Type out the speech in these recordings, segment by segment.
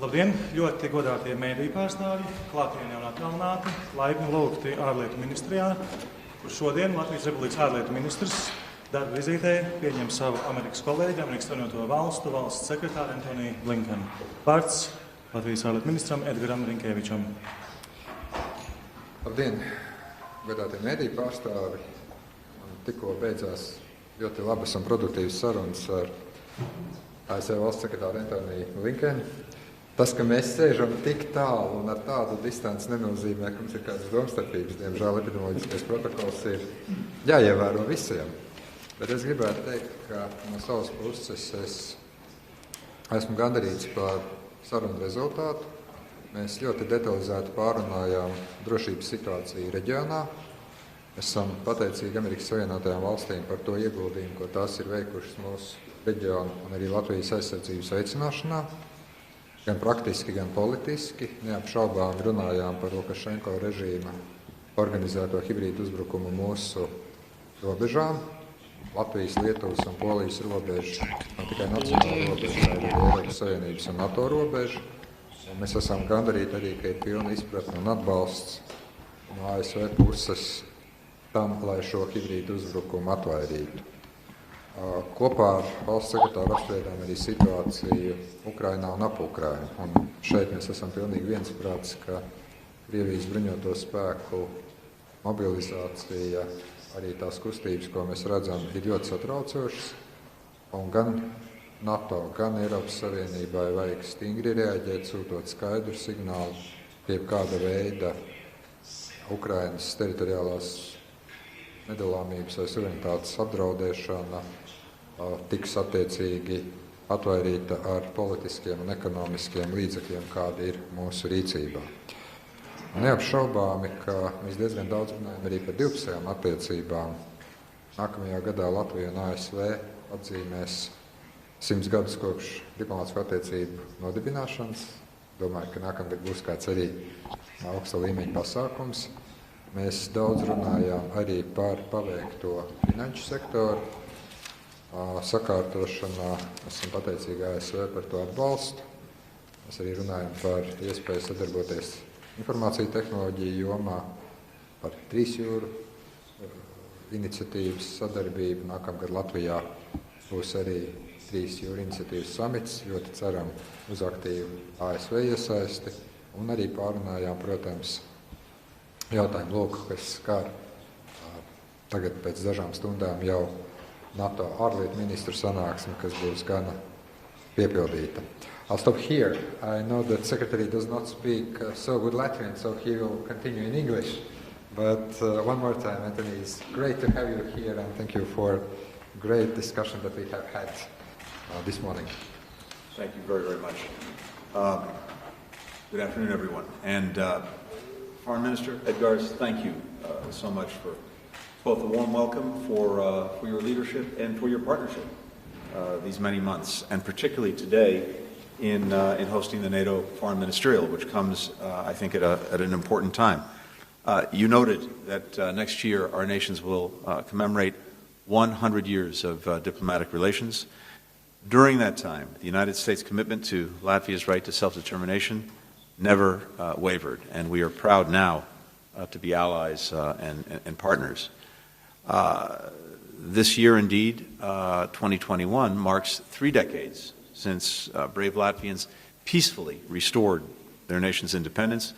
Labdien, ļoti godātie mēdīju pārstāvji, klātienē un attālināti, laipni lūgti ārlietu ministrijā, kur šodien Latvijas Republikas ārlietu ministrs darba vizītē pieņem savu Amerikas kolēģi, Amerikas Savienoto Valstu valsts sekretāru Antoniju Blinkenu. Vārds Latvijas ārlietu ministram Edgaram Rinkēvičam. Labdien, godātie mēdīju pārstāvi. Tikko beidzās ļoti labas un produktīvas sarunas ar ASV valsts sekretāru Antoniju Blinkenu. Tas, ka mēs sēžam tik tālu un ar tādu distanci, nenozīmē, ka mums ir kādas domstarpības. Diemžēl epidemioloģiskais protokols ir jāievēro visiem. Bet es gribētu teikt, ka no savas puses es esmu gandarīts par sarunu rezultātu. Mēs ļoti detalizēti pārunājām drošības situāciju reģionā. Esam pateicīgi Amerikas Savienotajām valstīm par to ieguldījumu, ko tās ir veikušas mūsu reģionu un arī Latvijas aizsardzības veicināšanā. Gan praktiski, gan politiski. Neapšaubām runājām par Lukašenko režīma organizēto hibrīdu uzbrukumu mūsu robežām. Latvijas, Lietuvas un Polijas robeža, ne tikai nacionāla robeža, bet arī Eiropas Savienības un NATO robeža. Un mēs esam gandarīti arī, ka ir pilna izpratne un atbalsts no ASV puses tam, lai šo hibrīdu uzbrukumu atvairītu. Kopā ar valsts sekretāru apspriedām arī situāciju Ukrainā un ap Ukrainu. Un šeit mēs esam pilnīgi viensprāts, ka Krievijas bruņoto spēku mobilizācija, arī tās kustības, ko mēs redzam, ir ļoti satraucošas. Un gan NATO, gan Eiropas Savienībai vajag stingri reaģēt, sūtot skaidru signālu, pie kāda veida Ukrainas teritoriālās nedalāmības vai suverenitātes apdraudēšana tiks attiecīgi atvairīta ar politiskiem un ekonomiskiem līdzekļiem, kādi ir mūsu rīcībā. Neapšaubāmi, ka mēs diezgan daudz runājam arī par divpusējām attiecībām. Nākamajā gadā Latvija un ASV atzīmēs 100 gadus kopš diplomātisko attiecību nodibināšanas. Domāju, ka nākamgad būs kāds arī augsta līmeņa pasākums. Mēs daudz runājām arī par paveikto finanšu sektoru sakārtošanā. Esam pateicīgi ASV par to atbalstu. Mēs arī runājam par iespēju sadarboties informāciju tehnoloģiju jomā, par Trīs jūru iniciatīvas sadarbību. Nākamgad Latvijā būs arī Trīs jūru iniciatīvas samits. Ļoti ceram uz aktīvu ASV iesaisti. Un arī pārunājām, protams, jautājumu loku, kas skar tagad pēc dažām stundām jau NATO ārlietu ministru sanāksmi, kas būs gana piepildīta. I'll stop here. I know that Secretary does not speak so good Latvian, so he will continue in English. But one more time, Anthony, it's great to have you here, and thank you for great discussion that we have had this morning. Thank you very, very much. Good afternoon, everyone. And Foreign Minister Edgars, thank you so much for both a warm welcome for your leadership and for your partnership these many months, and particularly today in hosting the NATO Foreign Ministerial, which comes, I think, at an important time. You noted that next year our nations will commemorate 100 years of diplomatic relations. During that time, the United States' commitment to Latvia's right to self-determination never wavered, and we are proud now to be allies and partners. This year, indeed, 2021, marks 3 decades since brave Latvians peacefully restored their nation's independence.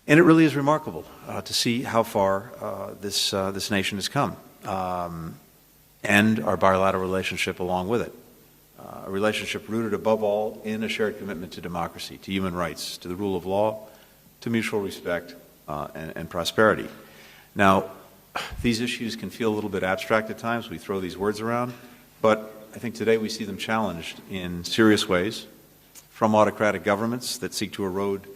And it really is remarkable to see how far this nation has come, and our bilateral relationship along with it. A relationship rooted above all in a shared commitment to democracy, to human rights, to the rule of law, to mutual respect and prosperity. Now, these issues can feel a little bit abstract at times. We throw these words around, but I think today we see them challenged in serious ways from autocratic governments that seek to erode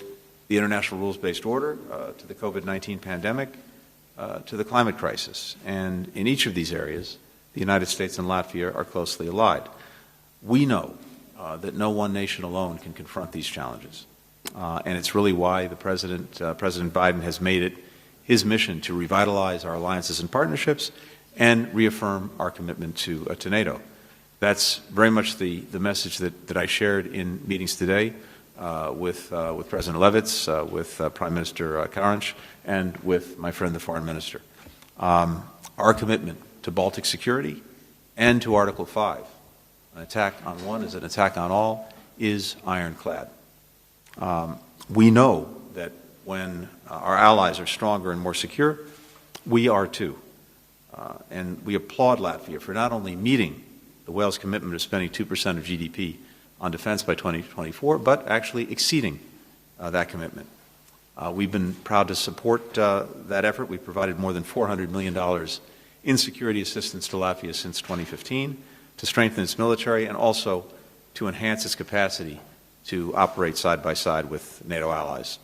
the international rules-based order, to the COVID-19 pandemic, to the climate crisis. And in each of these areas, the United States and Latvia are closely allied. We know that no one nation alone can confront these challenges. And it's really why President Biden has made it his mission to revitalize our alliances and partnerships and reaffirm our commitment to NATO. That's very much the message that I shared in meetings today with President Levits, with Prime Minister Karinch, and with my friend, the Foreign Minister. Our commitment to Baltic security and to Article 5, an attack on one is an attack on all, is ironclad. We know that when our allies are stronger and more secure, we are too. And we applaud Latvia for not only meeting the Wales commitment of spending 2% of GDP on defense by 2024, but actually exceeding that commitment. We've been proud to support that effort. We've provided more than $400 million in security assistance to Latvia since 2015 to strengthen its military and also to enhance its capacity to operate side by side with NATO allies.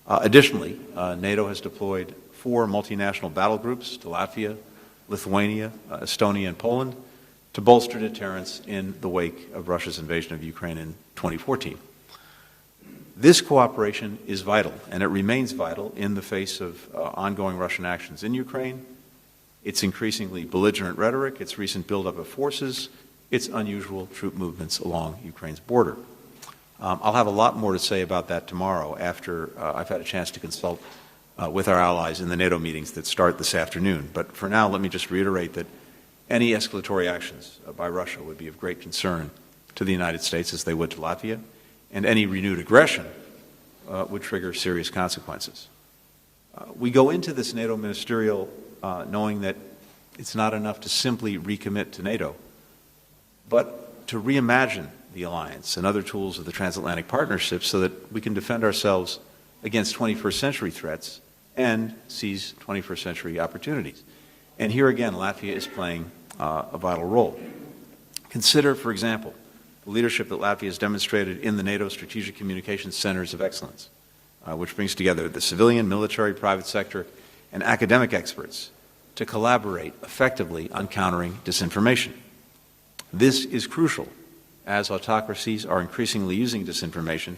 Additionally, NATO has deployed 4 multinational battle groups to Latvia, Lithuania, Estonia, and Poland to bolster deterrence in the wake of Russia's invasion of Ukraine in 2014. This cooperation is vital, and it remains vital in the face of ongoing Russian actions in Ukraine, its increasingly belligerent rhetoric, its recent buildup of forces, its unusual troop movements along Ukraine's border. I'll have a lot more to say about that tomorrow after I've had a chance to consult with our allies in the NATO meetings that start this afternoon. But for now, let me just reiterate that any escalatory actions by Russia would be of great concern to the United States, as they would to Latvia, and any renewed aggression would trigger serious consequences. We go into this NATO ministerial knowing that it's not enough to simply recommit to NATO, but to reimagine the alliance and other tools of the transatlantic partnership so that we can defend ourselves against 21st century threats and seize 21st century opportunities. And here again, Latvia is playing a vital role. Consider, for example, the leadership that Latvia has demonstrated in the NATO Strategic Communications Centers of Excellence, which brings together the civilian, military, private sector, and academic experts to collaborate effectively on countering disinformation. This is crucial, as autocracies are increasingly using disinformation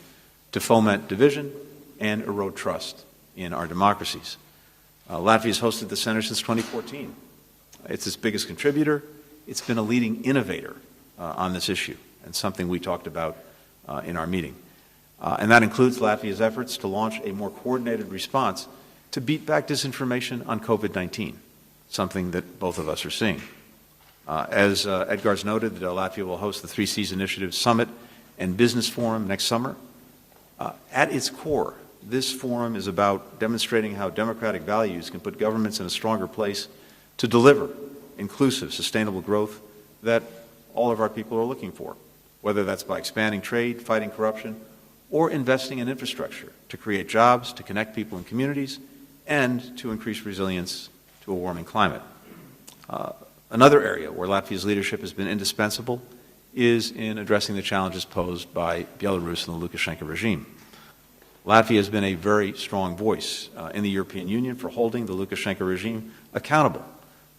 to foment division and erode trust in our democracies. Latvia has hosted the center since 2014. It's its biggest contributor. It's been a leading innovator on this issue, and something we talked about in our meeting. And that includes Latvia's efforts to launch a more coordinated response to beat back disinformation on COVID-19, something that both of us are seeing. As Edgar's noted, Latvia will host the 3Cs Initiative Summit and Business Forum next summer. At its core, this forum is about demonstrating how democratic values can put governments in a stronger place to deliver inclusive, sustainable growth that all of our people are looking for, whether that's by expanding trade, fighting corruption, or investing in infrastructure to create jobs, to connect people and communities, and to increase resilience to a warming climate. Another area where Latvia's leadership has been indispensable is in addressing the challenges posed by Belarus and the Lukashenko regime. Latvia has been a very strong voice in the European Union for holding the Lukashenko regime accountable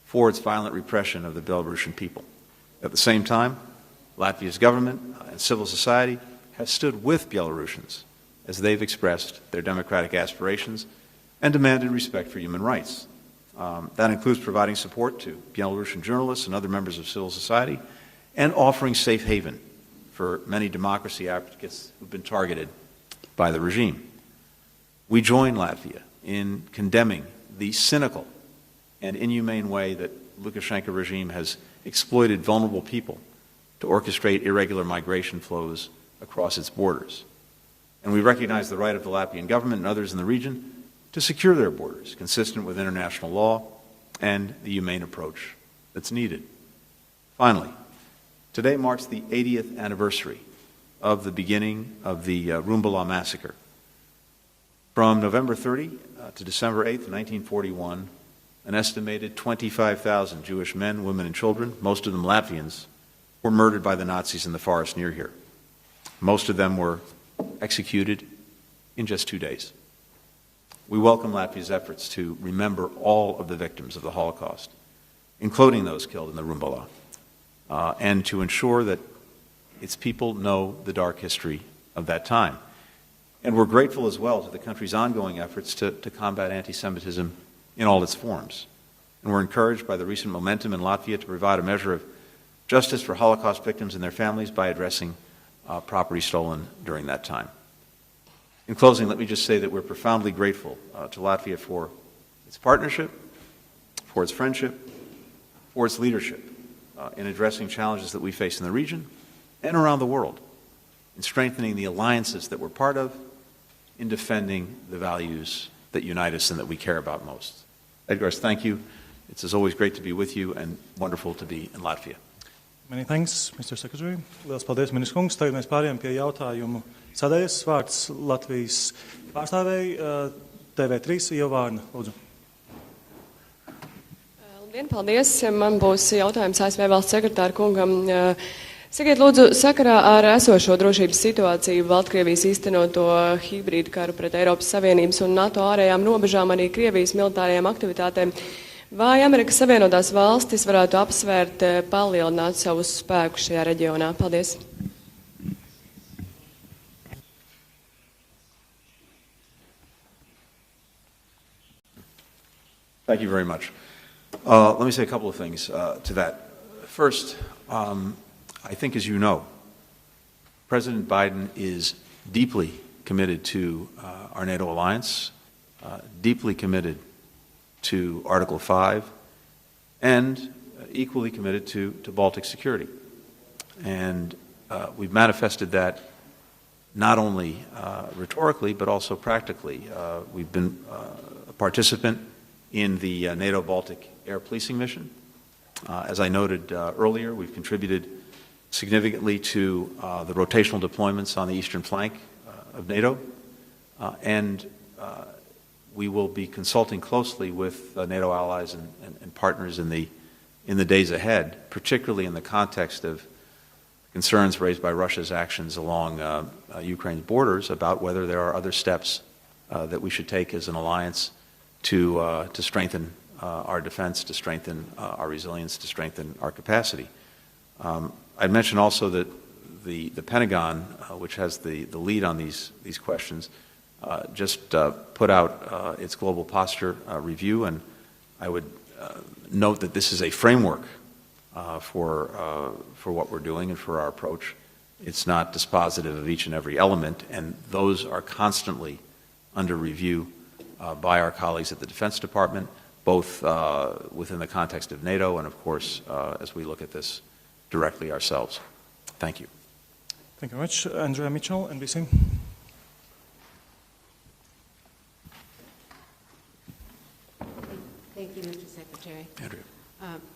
for its violent repression of the Belarusian people. At the same time, Latvia's government and civil society have stood with Belarusians as they've expressed their democratic aspirations and demanded respect for human rights. That includes providing support to Belarusian journalists and other members of civil society and offering safe haven for many democracy advocates who've been targeted by the regime. We join Latvia in condemning the cynical and inhumane way that Lukashenko regime has exploited vulnerable people to orchestrate irregular migration flows across its borders. And we recognize the right of the Latvian government and others in the region to secure their borders, consistent with international law and the humane approach that's needed. Finally, today marks the 80th anniversary of the beginning of the Rumbala massacre. From November 30 to December 8, 1941, an estimated 25,000 Jewish men, women, and children, most of them Latvians, were murdered by the Nazis in the forest near here. Most of them were executed in just 2 days. We welcome Latvia's efforts to remember all of the victims of the Holocaust, including those killed in the Rumbala, and to ensure that its people know the dark history of that time. And we're grateful as well to the country's ongoing efforts to combat anti-Semitism in all its forms. And we're encouraged by the recent momentum in Latvia to provide a measure of justice for Holocaust victims and their families by addressing property stolen during that time. In closing, let me just say that we're profoundly grateful to Latvia for its partnership, for its friendship, for its leadership in addressing challenges that we face in the region and around the world, in strengthening the alliances that we're part of, in defending the values that unite us and that we care about most. Edgars, thank you. It's as always great to be with you and wonderful to be in Latvia. Many thanks, Mr. Secretary. Lielas paldies, ministrs kungs. Tagad mēs pārējām pie jautājumu sadaļas. Vārds Latvijas pārstāvēji TV3 Ievārna. Lūdzu. Labdien, paldies. Man būs jautājums ASV valsts sekretāra kungam. Sakiet, lūdzu, sakarā ar esošo drošības situāciju, Baltkrievijas īstenoto hibrīdu karu pret Eiropas Savienības un NATO ārējām robežām, arī Krievijas militārajām aktivitātēm, vai Amerikas Savienotās valstis varētu apsvērt palielināt savus spēkus šajā reģionā? Paldies. Thank you very much. Let me say a couple of things to that. First, I think, as you know, President Biden is deeply committed to our NATO alliance, deeply committed to Article 5, and equally committed to Baltic security. And we've manifested that not only rhetorically, but also practically. We've been a participant in the NATO Baltic Air Policing Mission. As I noted earlier, we've contributed significantly to the rotational deployments on the eastern flank of NATO, and we will be consulting closely with NATO allies and partners in the days ahead, particularly in the context of concerns raised by Russia's actions along Ukraine's borders about whether there are other steps that we should take as an alliance to strengthen our defense, to strengthen our resilience, to strengthen our capacity. I'd mention also that the Pentagon, which has the lead on these questions, just put out its global posture review, and I would note that this is a framework for what we're doing and for our approach. It's not dispositive of each and every element, and those are constantly under review by our colleagues at the Defense Department, both within the context of NATO and, of course, as we look at this directly ourselves. Thank you. Thank you very much. Andrea Mitchell, NBC. Thank you, Mr. Secretary. Andrea.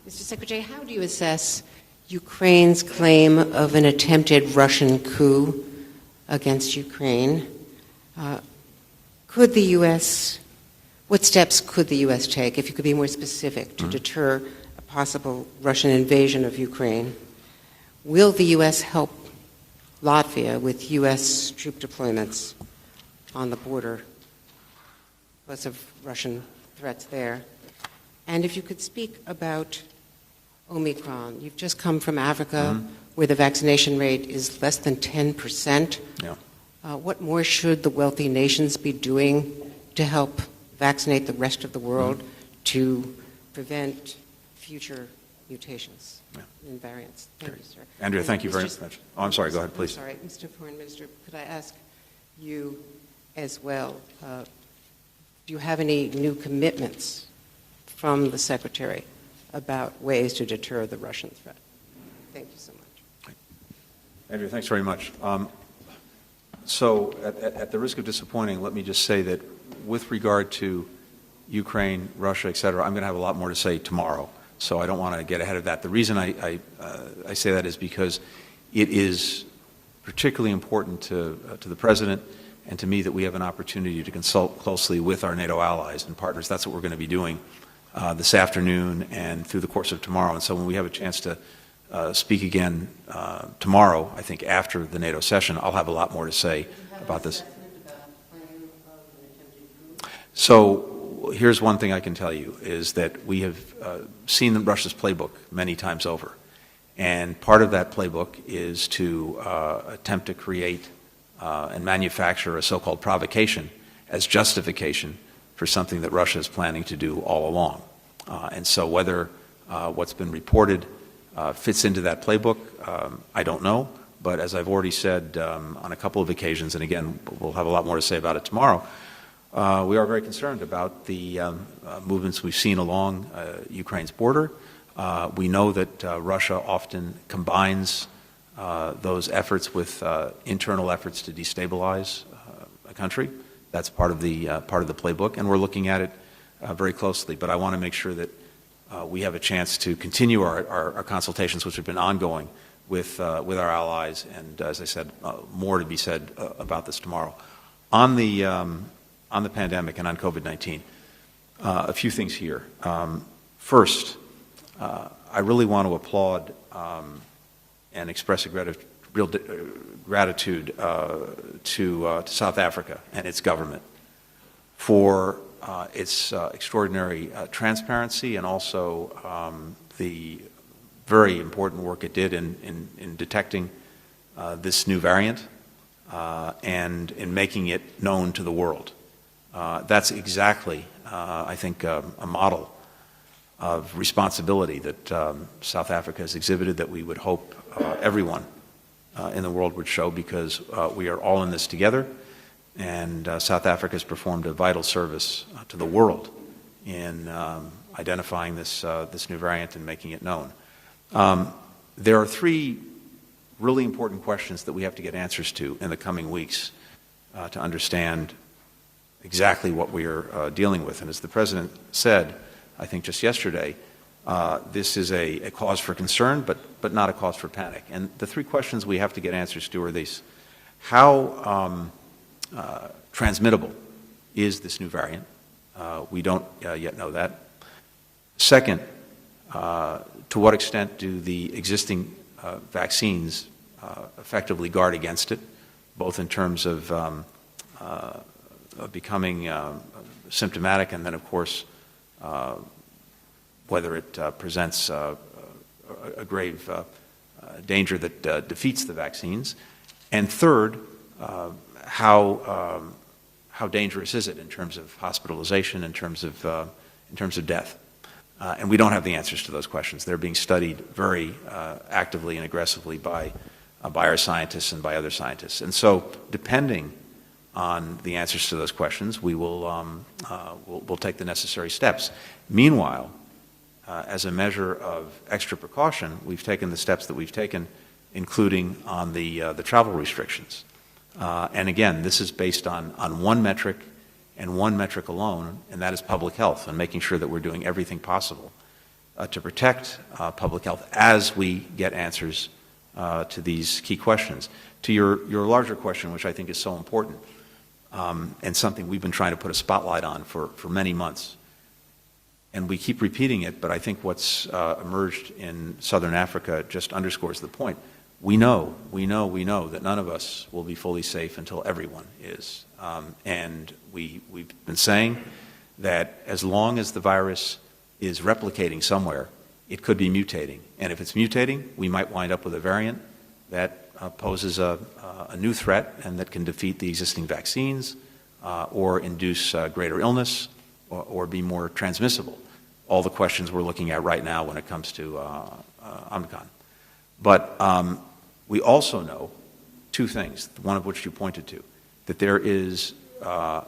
Mr. Secretary, how do you assess Ukraine's claim of an attempted Russian coup against Ukraine? Could the U.S., what steps could the U.S. take, if you could be more specific, to deter a possible Russian invasion of Ukraine? Will the U.S. help Latvia with U.S. troop deployments on the border because of Russian threats there? And if you could speak about Omicron. You've just come from Africa, where the vaccination rate is less than 10%. Yeah. What more should the wealthy nations be doing to help vaccinate the rest of the world to prevent future mutations and variants? Thank you, sir. Andrea, thank you very much. Oh, I'm sorry. Go ahead, please. I'm sorry, Mr. Foreign Minister, could I ask you as well, do you have any new commitments from the Secretary about ways to deter the Russian threat? Thank you so much. Andrea, thanks very much. So at the risk of disappointing, let me just say that with regard to Ukraine, Russia, et cetera, I'm going to have a lot more to say tomorrow. So I don't want to get ahead of that. The reason I say that is because it is particularly important to the President and to me that we have an opportunity to consult closely with our NATO allies and partners. That's what we're going to be doing this afternoon and through the course of tomorrow. And so when we have a chance to speak again tomorrow, I think after the NATO session, I'll have a lot more to say about this. So here's one thing I can tell you, is that we have seen Russia's playbook many times over. And part of that playbook is to attempt to create and manufacture a so-called provocation as justification for something that Russia is planning to do all along. And so whether what's been reported fits into that playbook, I don't know, But as I've already said on a couple of occasions, and again, we'll have a lot more to say about it tomorrow, we are very concerned about the movements we've seen along Ukraine's border. We know that Russia often combines those efforts with internal efforts to destabilize a country. That's part of the playbook, and we're looking at it very closely. But I want to make sure that we have a chance to continue our consultations, which have been ongoing with our allies, and as I said, more to be said about this tomorrow. On the pandemic and on COVID-19, a few things here. First, I really want to applaud and express a real gratitude to South Africa and its government for its extraordinary transparency and also the very important work it did in detecting this new variant and in making it known to the world. That's exactly, I think, a model of responsibility that South Africa has exhibited that we would hope everyone in the world would show, because we are all in this together, and South Africa has performed a vital service to the world in identifying this new variant and making it known. There are three really important questions that we have to get answers to in the coming weeks to understand exactly what we are dealing with. And as the President said, I think just yesterday, this is a cause for concern, but not a cause for panic. And the three questions we have to get answers to are these. How transmittable is this new variant? We don't yet know that. Second, to what extent do the existing vaccines effectively guard against it, both in terms of becoming symptomatic and then, of course, whether it presents a grave danger that defeats the vaccines. And third, how dangerous is it in terms of hospitalization, in terms of death? And we don't have the answers to those questions. They're being studied very actively and aggressively by our scientists and by other scientists. And so, depending on the answers to those questions, we will we'll take the necessary steps. Meanwhile, as a measure of extra precaution, we've taken the steps that we've taken, including on the travel restrictions. And again, this is based on one metric and one metric alone, and that is public health, and making sure that we're doing everything possible to protect public health as we get answers to these key questions. To your larger question, which I think is so important, and something we've been trying to put a spotlight on for many months, and we keep repeating it, but I think what's emerged in Southern Africa just underscores the point. We know that none of us will be fully safe until everyone is. And we've been saying that as long as the virus is replicating somewhere, it could be mutating. And if it's mutating, we might wind up with a variant that poses a new threat and that can defeat the existing vaccines or induce greater illness or be more transmissible. All the questions we're looking at right now when it comes to Omicron. But we also know two things, one of which you pointed to, that there is a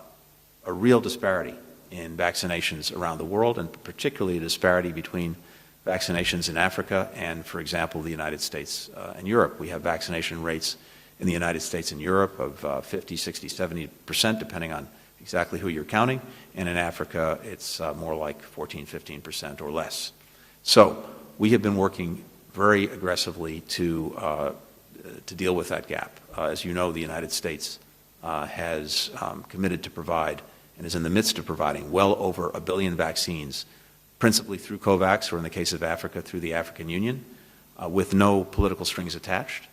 real disparity in vaccinations around the world, and particularly a disparity between vaccinations in Africa and, for example, the United States and Europe. We have vaccination rates in the United States and Europe of 50, 60, 70%, depending on exactly who you're counting, and in Africa it's more like 14, 15% or less. So we have been working very aggressively to deal with that gap. As you know, the United States has committed to provide and is in the midst of providing well over 1 billion vaccines, principally through COVAX, or in the case of Africa, through the African Union, with no political strings attached,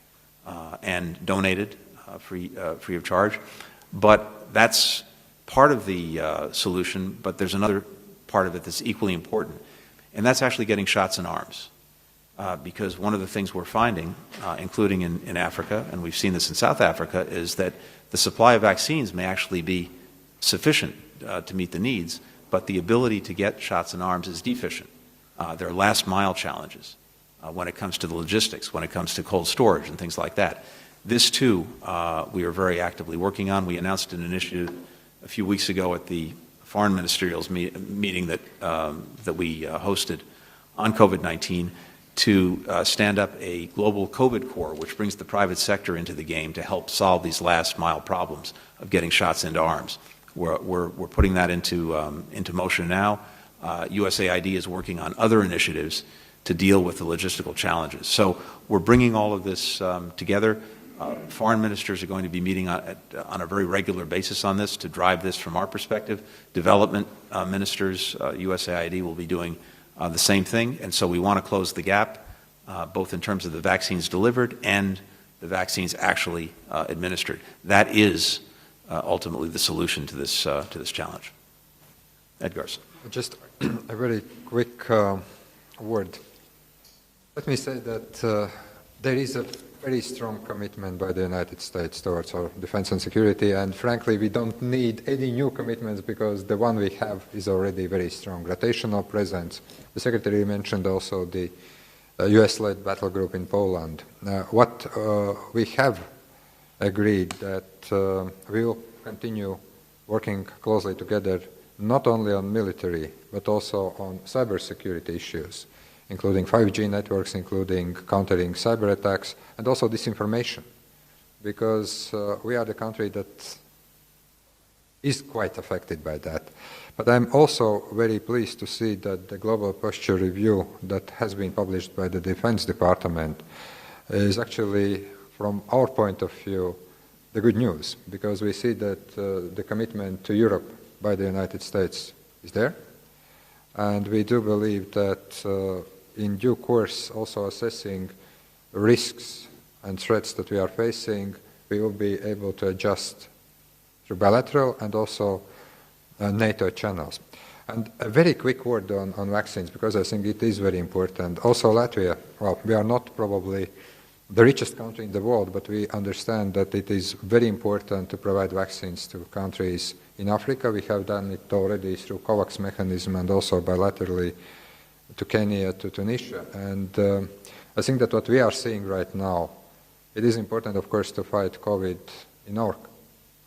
and donated free of charge. But that's part of the solution, but there's another part of it that's equally important, and that's actually getting shots in arms. Because one of the things we're finding, including in Africa, and we've seen this in South Africa, is that the supply of vaccines may actually be sufficient to meet the needs, but the ability to get shots in arms is deficient. There are last mile challenges. when it comes to the logistics, when it comes to cold storage and things like that. This, too, we are very actively working on. We announced an initiative a few weeks ago at the foreign ministerials meeting that we hosted on COVID-19 to stand up a global COVID Corps, which brings the private sector into the game to help solve these last-mile problems of getting shots into arms. We're putting that into motion now. USAID is working on other initiatives to deal with the logistical challenges. So we're bringing all of this together. Foreign ministers are going to be meeting on a very regular basis on this to drive this from our perspective. Development ministers, USAID, will be doing the same thing. And so we want to close the gap, both in terms of the vaccines delivered and the vaccines actually administered. That is ultimately the solution to this challenge. Edgars. Just a very quick word. Let me say that there is a very strong commitment by the United States towards our defense and security, and frankly, we don't need any new commitments because the one we have is already very strong. Rotational presence. The Secretary mentioned also the US-led battle group in Poland. What we have agreed that we will continue working closely together not only on military but also on cybersecurity issues, including 5G networks, including countering cyber attacks, and also disinformation, because we are the country that is quite affected by that. But I'm also very pleased to see that the Global Posture Review that has been published by the Defense Department is actually, from our point of view, the good news, because we see that the commitment to Europe by the United States is there. And we do believe that in due course, also assessing risks and threats that we are facing, we will be able to adjust through bilateral and also NATO channels. And a very quick word on vaccines, because I think it is very important. Also Latvia, well, we are not probably the richest country in the world, but we understand that it is very important to provide vaccines to countries in Africa. We have done it already through COVAX mechanism and also bilaterally to Kenya, to Tunisia. And I think that what we are seeing right now, it is important, of course, to fight COVID in our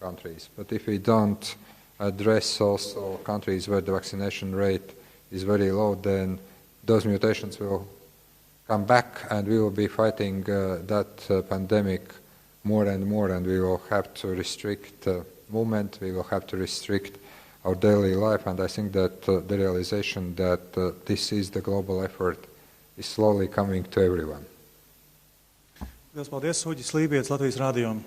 countries. But if we don't address also countries where the vaccination rate is very low, then those mutations will come back and we will be fighting that pandemic more and more, and we will have to restrict movement, we will have to restrict our daily life, and I think that the realization that this is the global effort is slowly coming to everyone. Lielas paldies, Uģis Lībijams, Latvijas radio.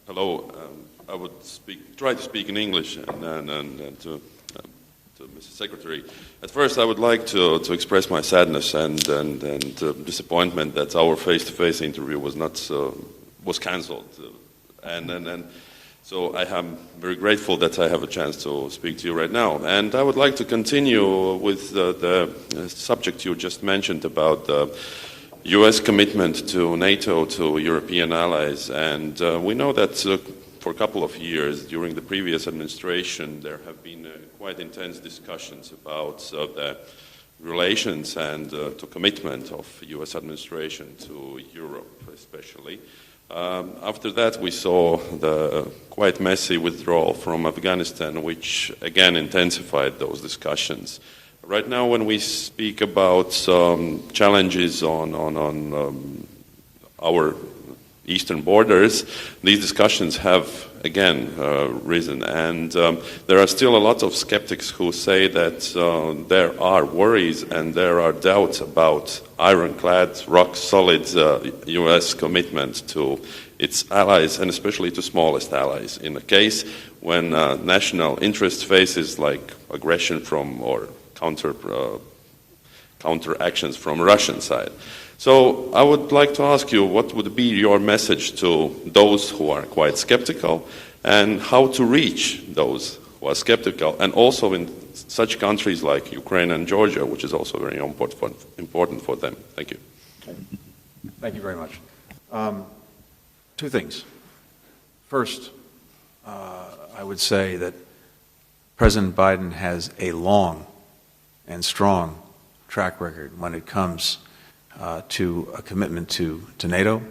Hello, I would try to speak in English and to Mr. Secretary. At first, I would like to express my sadness and disappointment that our face-to-face interview was cancelled, and so I am very grateful that I have a chance to speak to you right now. And I would like to continue with the subject you just mentioned about the U.S. commitment to NATO, to European allies. And we know that for a couple of years during the previous administration there have been quite intense discussions about the relations and to commitment of U.S. administration to Europe especially. After that, we saw the quite messy withdrawal from Afghanistan, which again intensified those discussions. Right now, when we speak about challenges on our eastern borders, these discussions have again risen, and there are still a lot of skeptics who say that there are worries and there are doubts about ironclad, rock-solid U.S. commitment to its allies, and especially to smallest allies, in a case when national interest faces like aggression from or counter actions from Russian side. So I would like to ask you, what would be your message to those who are quite skeptical, and how to reach those who are skeptical, and also in such countries like Ukraine and Georgia, which is also very important for them. Thank you. Thank you very much. Two things. First, I would say that President Biden has a long and strong track record when it comes to a commitment to NATO,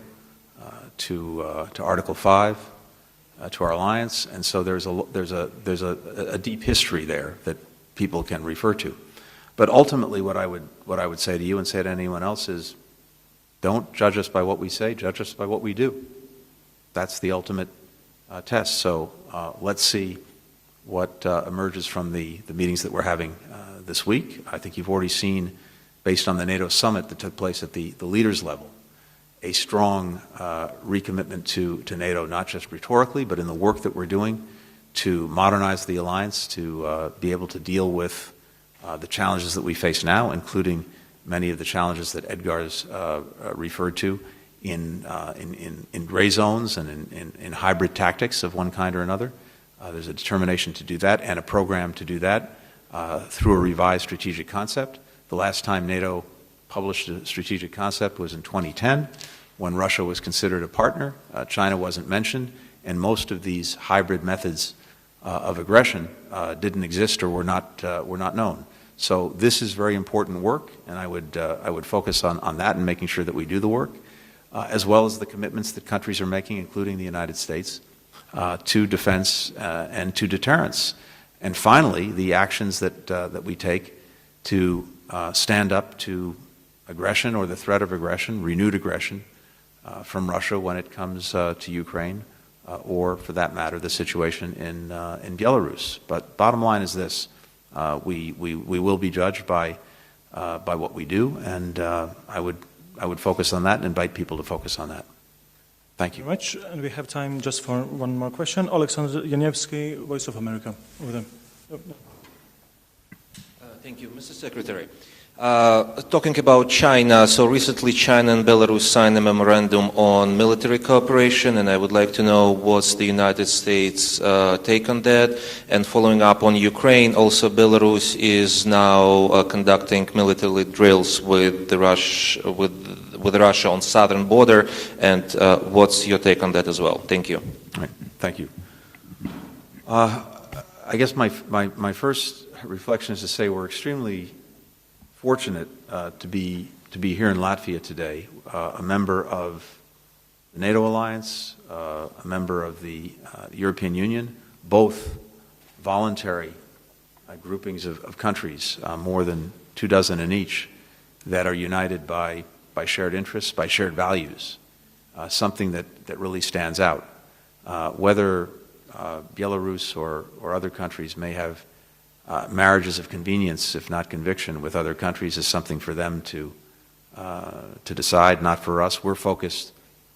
to Article 5, to our alliance, and so there's a deep history there that people can refer to. But ultimately, what I would say to you and say to anyone else is, don't judge us by what we say, judge us by what we do. That's the ultimate test. So let's see what emerges from the meetings that we're having this week. I think you've already seen, based on the NATO summit that took place at the leaders level, a strong recommitment to NATO, not just rhetorically, but in the work that we're doing to modernize the alliance, to be able to deal with the challenges that we face now, including many of the challenges that Edgar's referred to in gray zones and in hybrid tactics of one kind or another. There's a determination to do that and a program to do that through a revised strategic concept. The last time NATO published a strategic concept was in 2010, when Russia was considered a partner. China wasn't mentioned, and most of these hybrid methods of aggression didn't exist or were not known. So this is very important work, and I would focus on that and making sure that we do the work, as well as the commitments that countries are making, including the United States, to defense and to deterrence. And finally, the actions that we take to stand up to aggression or the threat of aggression, renewed aggression from Russia when it comes to Ukraine, or for that matter, the situation in Belarus. But bottom line is this: we will be judged by what we do, and I would focus on that and invite people to focus on that. Thank you. Very much, and we have time just for one more question. Alexander Yanievsky, Voice of America, over there. Thank you, Mr. Secretary. Talking about China, so recently China and Belarus signed a memorandum on military cooperation, and I would like to know what's the United States' take on that. And following up on Ukraine, also Belarus is now conducting military drills with Russia on southern border, and what's your take on that as well? Thank you. All right. Thank you. I guess my first reflection is to say we're extremely fortunate to be here in Latvia today, a member of the NATO alliance, a member of the European Union, both voluntary groupings of countries, more than 24 in each, that are united by shared interests, by shared values, something that really stands out. Whether Belarus or other countries may have marriages of convenience, if not conviction, with other countries is something for them to decide, not for us. We're focused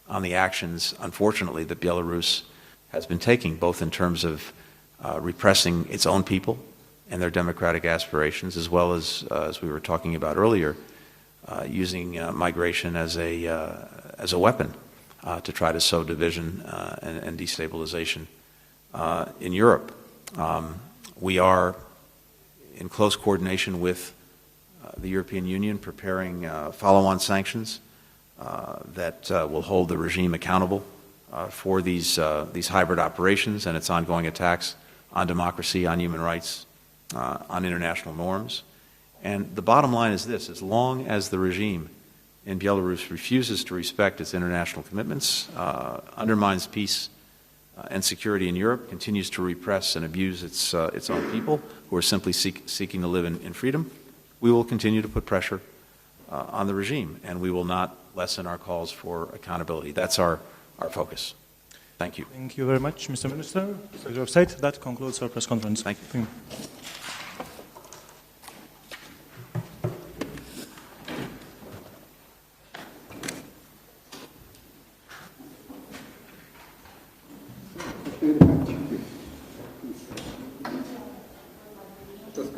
on the actions, unfortunately, that Belarus has been taking, both in terms of repressing its own people and their democratic aspirations, as well as we were talking about earlier, using migration as a weapon to try to sow division and destabilization in Europe. We are in close coordination with the European Union, preparing follow-on sanctions that will hold the regime accountable for these hybrid operations and its ongoing attacks on democracy, on human rights, on international norms. And the bottom line is this: as long as the regime in Belarus refuses to respect its international commitments, undermines peace and security in Europe, continues to repress and abuse its own people who are simply seeking to live in freedom, we will continue to put pressure on the regime, and we will not lessen our calls for accountability. That's our focus. Thank you. Thank you very much, Mr. Minister, Secretary of State. That concludes our press conference. Thank you. Tas